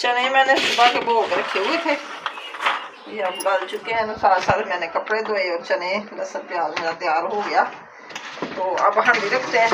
चने मैंने सुबह के भगो के रखे हुए थे, ये अब गल चुके हैं। साथ साथ मैंने कपड़े धोए और चने लहसुन प्याज मेरा तैयार हो गया। तो अब हांडी रखते हैं।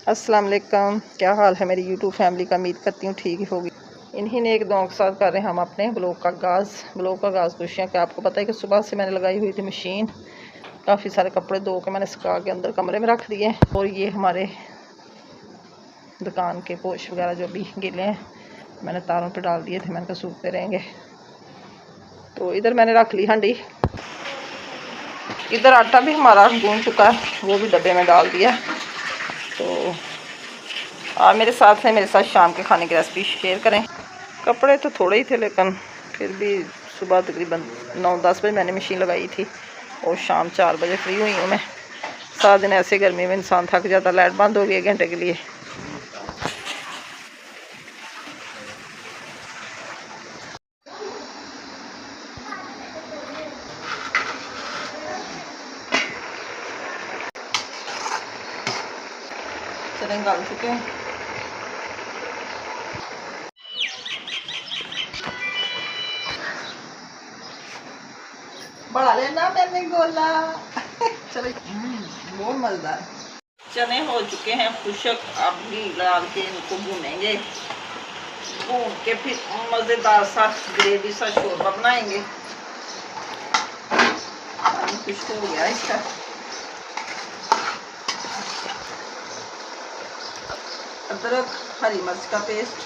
अस्सलाम वालेकुम, क्या हाल है मेरी यूट्यूब फैमिली का। उम्मीद करती हूँ ठीक ही होगी। इन्हीं ने एक दो के साथ कर रहे हैं हम अपने ब्लॉग का आगाज़ खुशियाँ। क्या आपको पता है कि सुबह से मैंने लगाई हुई थी मशीन, काफ़ी सारे कपड़े धो के मैंने सुखा के अंदर कमरे में रख दिए। और ये हमारे दुकान के पोश वगैरह जो भी गीले हैं मैंने तारों पर डाल दिए थे, मैंने कहा सूखते रहेंगे। तो इधर मैंने रख ली हांडी, इधर आटा भी हमारा गूंद चुका है, वो भी डब्बे में डाल दिया। तो आप मेरे साथ हैं, मेरे साथ शाम के खाने की रेसिपी शेयर करें। कपड़े तो थोड़े ही थे, लेकिन फिर भी सुबह तकरीबन 9-10 बजे मैंने मशीन लगाई थी और शाम 4 बजे फ्री हुई हूँ मैं। सारा दिन ऐसे गर्मी में इंसान थक जाता। लाइट बंद हो गई 1 घंटे के लिए। चने गल चुके हैं। बढ़ा लेना मैंने गोला। चलो बहुत मज़ेदार। चने हो चुके हैं खुशक, अब घी डाल के इनको भूनेंगे। भून के फिर मज़ेदार सा ग्रेवी सा शोरबा बनाएंगे। पानी खुश्क हो गया इसका। अदरक हरी मिर्च का पेस्ट,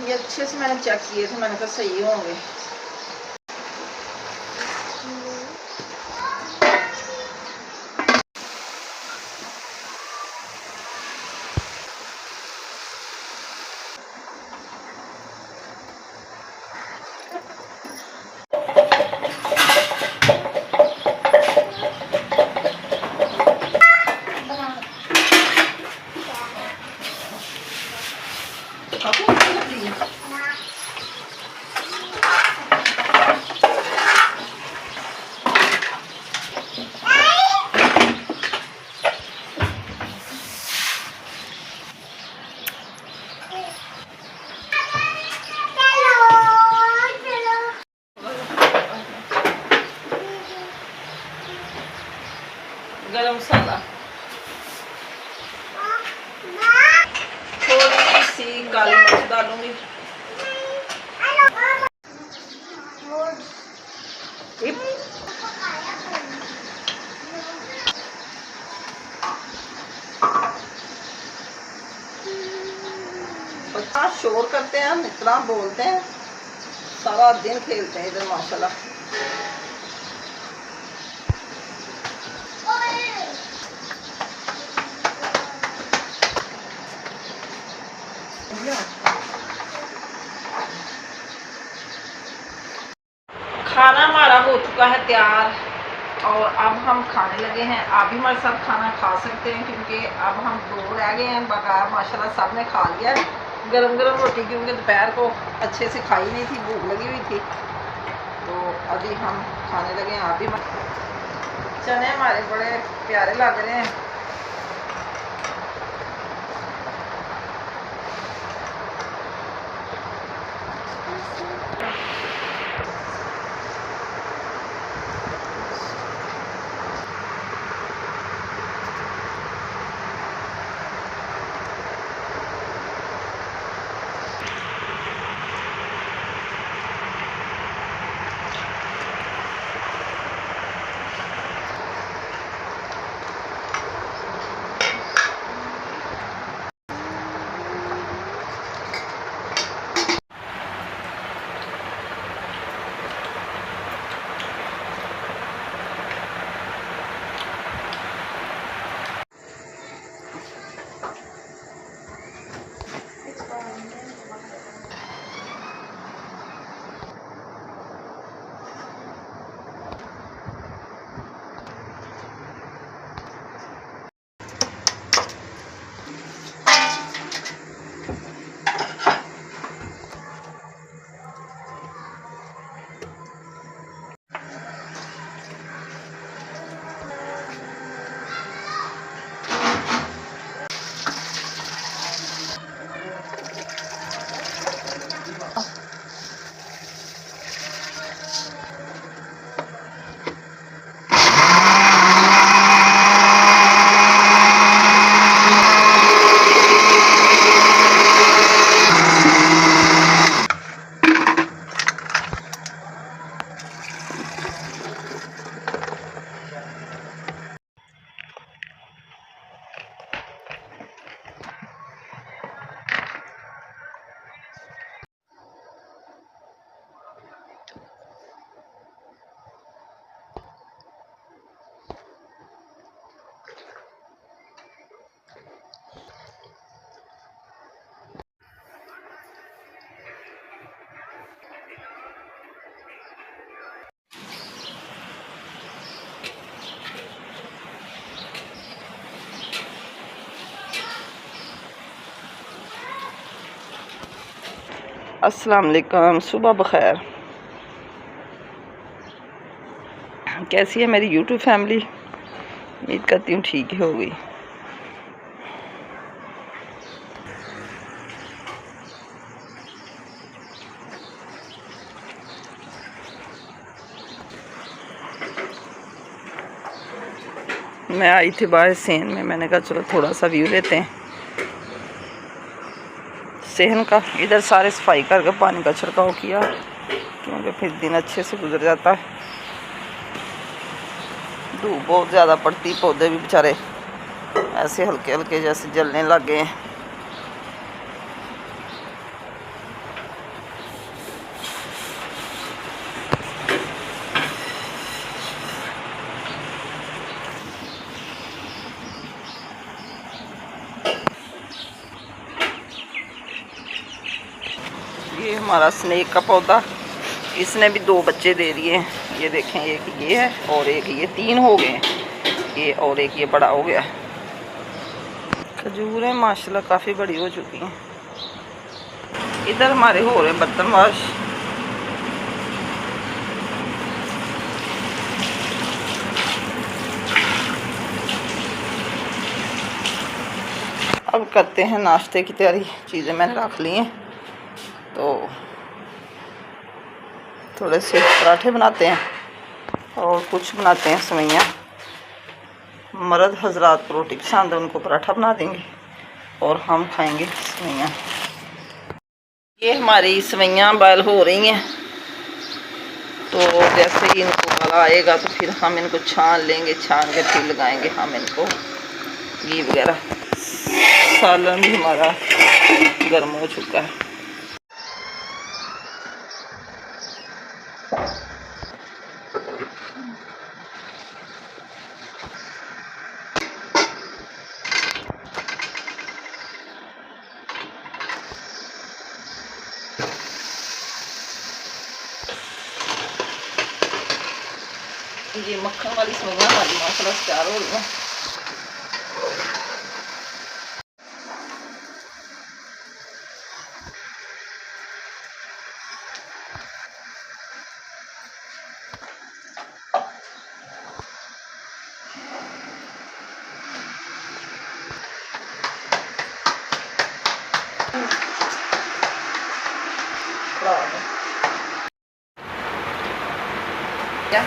ये अच्छे से मैंने चेक किए थे, मैंने कहा सही होंगे। गरम मसाला, थोड़ी सी काली मिर्च डालूंगी, बच्चा शोर करते हैं, हम इतना बोलते हैं, सारा दिन खेलते हैं इधर माशाल्लाह। खाना हमारा हो चुका है तैयार और अब हम खाने लगे हैं। आप भी हमारे साथ खाना खा सकते हैं, क्योंकि अब हम 2 रह गए हैं बकाया। माशाल्लाह सब ने खा लिया है गरम गरम रोटी, क्योंकि दोपहर को अच्छे से खाई नहीं थी, भूख लगी हुई थी। तो अभी हम खाने लगे हैं। आप भी चने हमारे बड़े प्यारे लग रहे हैं। अस्सलाम वालेकुम, सुबह बखैर। कैसी है मेरी यूट्यूब फैमिली? उम्मीद करती हूँ ठीक ही होगी। मैं आई थी बाहर सेहन में, मैंने कहा चलो थोड़ा सा व्यू लेते हैं सेहन का। इधर सारे सफाई करके पानी का छिड़काव किया क्योंकि फिर दिन अच्छे से गुजर जाता है। धूप बहुत ज़्यादा पड़ती, पौधे भी बेचारे ऐसे हल्के हल्के जैसे जलने लग गए हैं। ये हमारा स्नेक का पौधा, इसने भी 2 बच्चे दे दिए हैं। ये देखें, एक ये है और एक ये, 3 हो गए ये, और एक ये बड़ा हो गया। खजूरें माशाल्लाह काफ़ी बड़ी हो चुकी हैं। इधर हमारे हो रहे बर्तन वाश। अब करते हैं नाश्ते की तैयारी। चीज़ें मैंने रख ली हैं, तो थोड़े से पराठे बनाते हैं और कुछ बनाते हैं सेवइयाँ। मर्द हजरात को रोटी पसंद है, उनको पराठा बना देंगे और हम खाएंगे सेवइयाँ। ये हमारी सेवइयाँ बॉयल हो रही हैं, तो जैसे ही इनको उबाला आएगा तो फिर हम इनको छान लेंगे, छान के फिर लगाएंगे हम इनको घी वगैरह। सालन भी हमारा गर्म हो चुका है। ये मक्खन वाली सेवइयाँ हमारी माशाल्लाह से तैयार हो रही हैं। क्या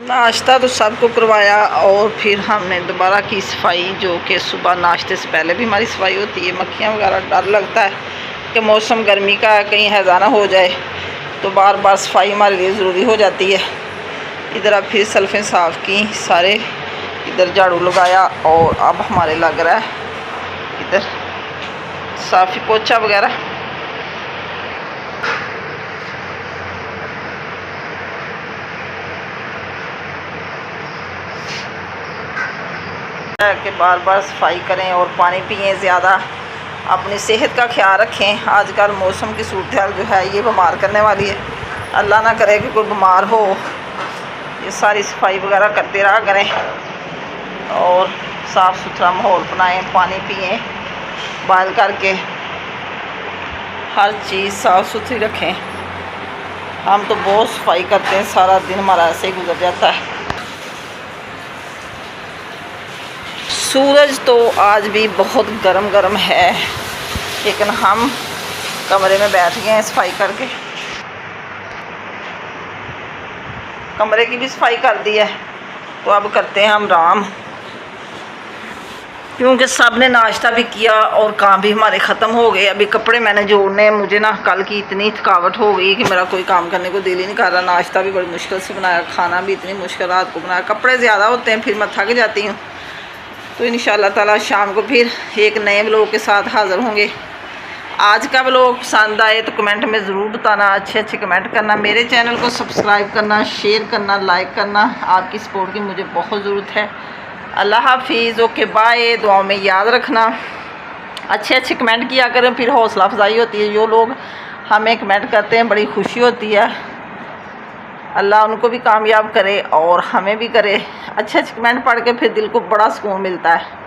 नाश्ता तो सबको करवाया और फिर हमने दोबारा की सफाई, जो कि सुबह नाश्ते से पहले भी हमारी सफाई होती है। मक्खियाँ वगैरह, डर लगता है कि मौसम गर्मी का कहीं हैज़ाना हो जाए, तो बार बार सफाई हमारे लिए ज़रूरी हो जाती है। इधर अब फिर सल्फ़ें साफ़ की सारे, इधर झाड़ू लगाया और अब हमारे लग रहा है इधर साफ़ी पोछा वगैरह। कि बार बार सफाई करें और पानी पिएं, ज़्यादा अपनी सेहत का ख्याल रखें। आजकल मौसम की सूरत हाल जो है ये बीमार करने वाली है, अल्लाह ना करे कि कोई बीमार हो। ये सारी सफाई वगैरह करते रहा करें और साफ़ सुथरा माहौल बनाएं, पानी पिएं बॉयल करके, हर चीज़ साफ़ सुथरी रखें। हम तो बहुत सफाई करते हैं, सारा दिन हमारा ऐसे ही गुजर जाता है। सूरज तो आज भी बहुत गर्म है, लेकिन हम कमरे में बैठ गए हैं सफाई करके। कमरे की भी सफाई कर दी है, तो अब करते हैं हम आराम, क्योंकि सब ने नाश्ता भी किया और काम भी हमारे ख़त्म हो गए। अभी कपड़े मैंने जोड़ने हैं। मुझे ना कल की इतनी थकावट हो गई कि मेरा कोई काम करने को दिल ही नहीं कर रहा। नाश्ता भी बड़ी मुश्किल से बनाया, खाना भी इतनी मुश्किल रात को बनाया, कपड़े ज़्यादा होते हैं, फिर मैं थक जाती हूँ। तो इंशाअल्लाह ताला शाम को फिर एक नए व्लॉग के साथ हाज़िर होंगे। आज का व्लॉग पसंद आए तो कमेंट में ज़रूर बताना, अच्छे कमेंट करना, मेरे चैनल को सब्सक्राइब करना, शेयर करना, लाइक करना। आपकी सपोर्ट की मुझे बहुत ज़रूरत है। अल्लाह हाफिज़, ओके बाय। दुआओं में याद रखना। अच्छे अच्छे कमेंट किया करें, फिर हौसला अफजाई होती है। जो लोग हमें कमेंट करते हैं बड़ी खुशी होती है। अल्लाह उनको भी कामयाब करे और हमें भी करे। अच्छे अच्छे कमेंट पढ़ के फिर दिल को बड़ा सुकून मिलता है।